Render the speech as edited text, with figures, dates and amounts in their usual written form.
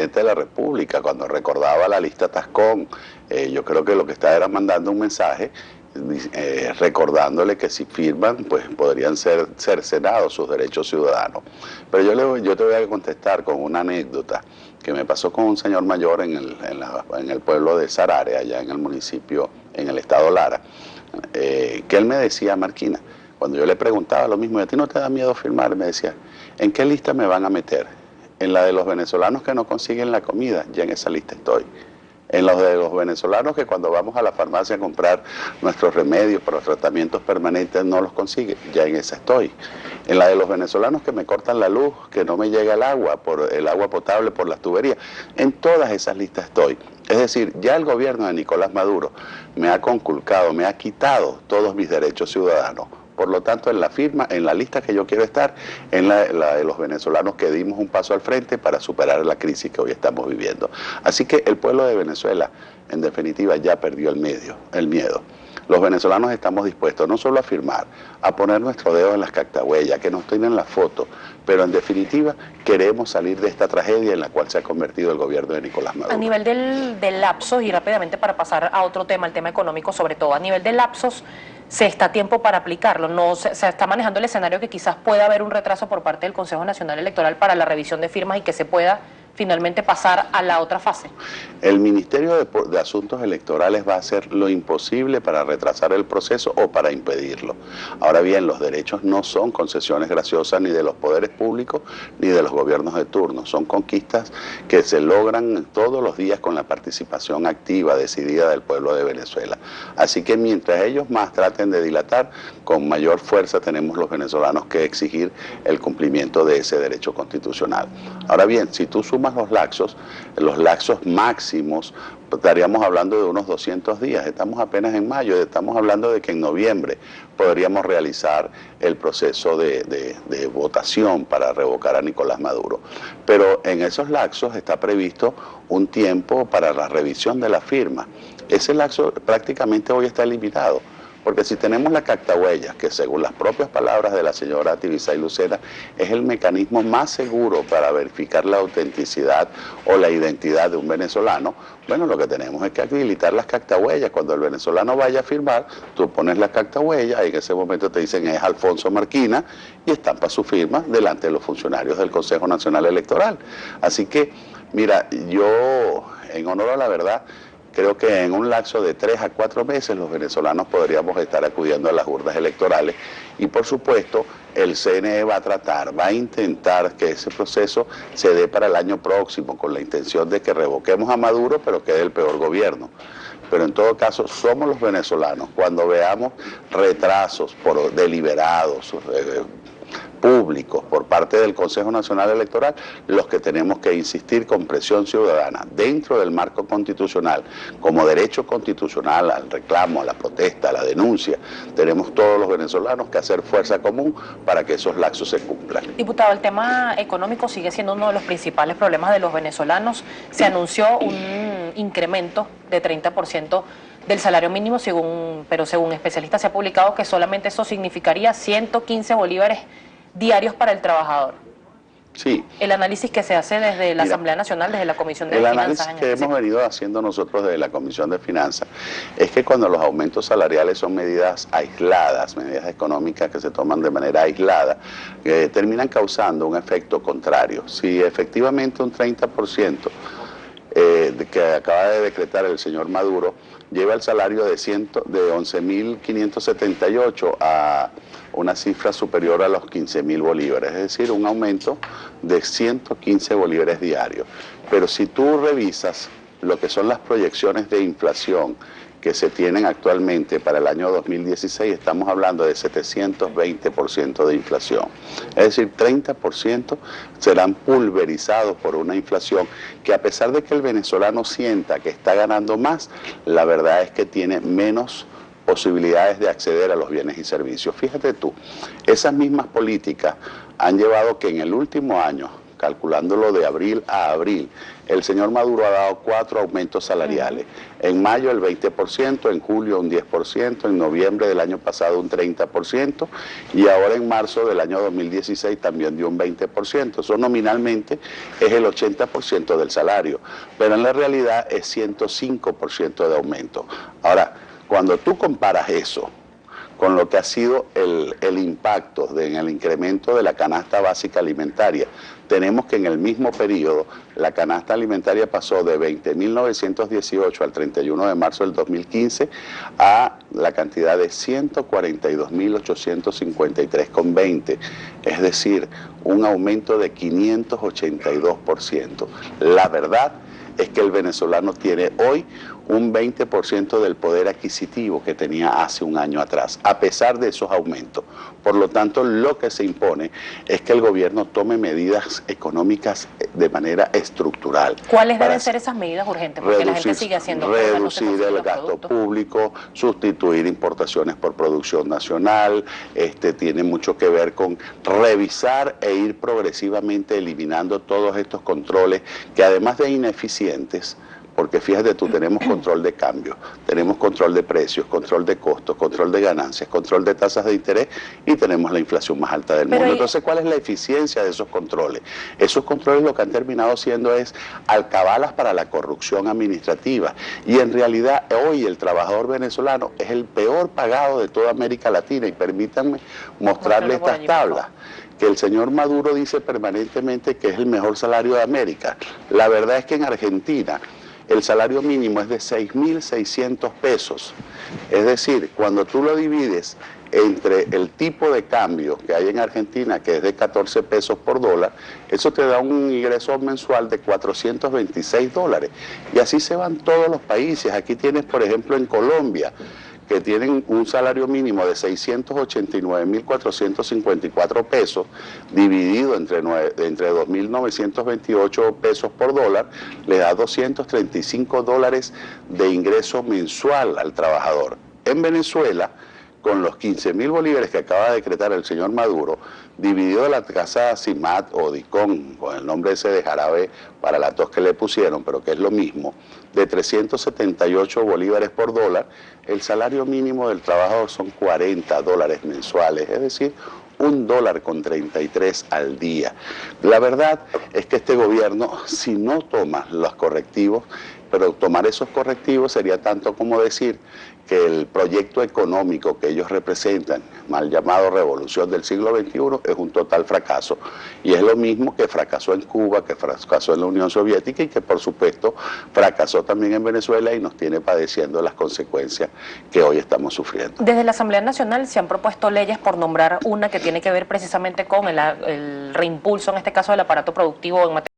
presidente de la República cuando recordaba la lista Tascón. Yo creo que lo que está era mandando un mensaje recordándole que si firman, pues podrían ser cercenados sus derechos ciudadanos. Pero yo te voy a contestar con una anécdota que me pasó con un señor mayor en el pueblo de Sarare, allá en el municipio, en el estado Lara, que él me decía, Marquina, cuando yo le preguntaba lo mismo, ¿y a ti no te da miedo firmar? Me decía, ¿en qué lista me van a meter? En la de los venezolanos que no consiguen la comida, ya en esa lista estoy. En los de los venezolanos que cuando vamos a la farmacia a comprar nuestros remedios para los tratamientos permanentes no los consiguen, ya en esa estoy. En la de los venezolanos que me cortan la luz, que no me llega el agua potable por las tuberías, en todas esas listas estoy. Es decir, ya el gobierno de Nicolás Maduro me ha conculcado, me ha quitado todos mis derechos ciudadanos. Por lo tanto, en la lista que yo quiero estar, en la de los venezolanos que dimos un paso al frente para superar la crisis que hoy estamos viviendo. Así que el pueblo de Venezuela, en definitiva, ya perdió el miedo. Los venezolanos estamos dispuestos no solo a firmar, a poner nuestro dedo en las cactahuellas, que nos tienen la foto, pero en definitiva queremos salir de esta tragedia en la cual se ha convertido el gobierno de Nicolás Maduro. A nivel del lapsos, y rápidamente para pasar a otro tema, el tema económico sobre todo, a nivel de lapsos, se está a tiempo para aplicarlo, no se está manejando el escenario que quizás pueda haber un retraso por parte del Consejo Nacional Electoral para la revisión de firmas y que se pueda finalmente pasar a la otra fase. El Ministerio de Asuntos Electorales va a hacer lo imposible para retrasar el proceso o para impedirlo. Ahora bien, los derechos no son concesiones graciosas ni de los poderes públicos ni de los gobiernos de turno, son conquistas que se logran todos los días con la participación activa, decidida del pueblo de Venezuela. Así que mientras ellos más traten de dilatar, con mayor fuerza tenemos los venezolanos que exigir el cumplimiento de ese derecho constitucional. Ahora bien, si tú sumas los laxos máximos, estaríamos hablando de unos 200 días, estamos apenas en mayo, estamos hablando de que en noviembre podríamos realizar el proceso de votación para revocar a Nicolás Maduro. Pero en esos laxos está previsto un tiempo para la revisión de la firma. Ese laxo prácticamente hoy está eliminado. Porque si tenemos la cactahuella, que según las propias palabras de la señora Tibisay Lucena, es el mecanismo más seguro para verificar la autenticidad o la identidad de un venezolano, bueno, lo que tenemos es que habilitar las cactahuellas. Cuando el venezolano vaya a firmar, tú pones la cactahuella y en ese momento te dicen es Alfonso Marquina y estampa su firma delante de los funcionarios del Consejo Nacional Electoral. Así que, mira, yo, en honor a la verdad, creo que en un lapso de 3 a 4 meses los venezolanos podríamos estar acudiendo a las urnas electorales y por supuesto el CNE va a intentar que ese proceso se dé para el año próximo con la intención de que revoquemos a Maduro pero quede el peor gobierno. Pero en todo caso somos los venezolanos cuando veamos retrasos deliberados, públicos por parte del Consejo Nacional Electoral, los que tenemos que insistir con presión ciudadana dentro del marco constitucional, como derecho constitucional al reclamo, a la protesta, a la denuncia. Tenemos todos los venezolanos que hacer fuerza común para que esos laxos se cumplan. Diputado, el tema económico sigue siendo uno de los principales problemas de los venezolanos. Se anunció un incremento de 30% del salario mínimo, pero según especialistas se ha publicado que solamente eso significaría 115 bolívares diarios para el trabajador. Sí. El análisis que se hace desde la Asamblea Nacional, desde la Comisión de Finanzas. El análisis que hemos venido haciendo nosotros desde la Comisión de Finanzas es que cuando los aumentos salariales son medidas aisladas, medidas económicas que se toman de manera aislada, terminan causando un efecto contrario. Si efectivamente un 30% que acaba de decretar el señor Maduro lleva el salario de 11.578 a una cifra superior a los 15.000 bolívares, es decir, un aumento de 115 bolívares diarios. Pero si tú revisas lo que son las proyecciones de inflación que se tienen actualmente para el año 2016, estamos hablando de 720% de inflación. Es decir, 30% serán pulverizados por una inflación que, a pesar de que el venezolano sienta que está ganando más, la verdad es que tiene menos posibilidades de acceder a los bienes y servicios. Fíjate tú, esas mismas políticas han llevado que en el último año calculándolo de abril a abril, el señor Maduro ha dado 4 aumentos salariales. En mayo el 20%, en julio un 10%, en noviembre del año pasado un 30% y ahora en marzo del año 2016 también dio un 20%. Eso nominalmente es el 80% del salario, pero en la realidad es 105% de aumento. Ahora, cuando tú comparas eso con lo que ha sido el impacto en el incremento de la canasta básica alimentaria, tenemos que en el mismo periodo la canasta alimentaria pasó de 20.918 al 31 de marzo del 2015 a la cantidad de 142.853,20, es decir, un aumento de 582%. La verdad es que el venezolano tiene hoy un 20% del poder adquisitivo que tenía hace un año atrás, a pesar de esos aumentos. Por lo tanto, lo que se impone es que el gobierno tome medidas económicas de manera estructural. ¿Cuáles deben ser esas medidas urgentes? Porque la gente sigue haciendo cosas, reducir el gasto público, sustituir importaciones por producción nacional, tiene mucho que ver con revisar e ir progresivamente eliminando todos estos controles que además de ineficientes, porque fíjate tú, tenemos control de cambio, tenemos control de precios, control de costos, control de ganancias, control de tasas de interés y tenemos la inflación más alta del mundo. Entonces, ¿cuál es la eficiencia de esos controles? Esos controles lo que han terminado siendo es alcabalas para la corrupción administrativa. Y en realidad hoy el trabajador venezolano es el peor pagado de toda América Latina. Y permítanme mostrarle estas tablas. Que el señor Maduro dice permanentemente que es el mejor salario de América. La verdad es que en Argentina el salario mínimo es de 6.600 pesos. Es decir, cuando tú lo divides entre el tipo de cambio que hay en Argentina, que es de 14 pesos por dólar, eso te da un ingreso mensual de 426 dólares. Y así se van todos los países. Aquí tienes, por ejemplo, en Colombia, que tienen un salario mínimo de 689.454 pesos, dividido entre 2.928 pesos por dólar, le da 235 dólares de ingreso mensual al trabajador. En Venezuela, con los 15.000 bolívares que acaba de decretar el señor Maduro, dividido de la casa CIMAT o DICON, con el nombre ese de jarabe para la tos que le pusieron, pero que es lo mismo, de 378 bolívares por dólar, el salario mínimo del trabajador son 40 dólares mensuales, es decir, $1.33 al día. La verdad es que este gobierno, si no toma los correctivos, pero tomar esos correctivos sería tanto como decir que el proyecto económico que ellos representan, mal llamado revolución del siglo XXI, es un total fracaso. Y es lo mismo que fracasó en Cuba, que fracasó en la Unión Soviética y que por supuesto fracasó también en Venezuela y nos tiene padeciendo las consecuencias que hoy estamos sufriendo. Desde la Asamblea Nacional se han propuesto leyes por nombrar una que tiene que ver precisamente con el reimpulso, en este caso del aparato productivo en materia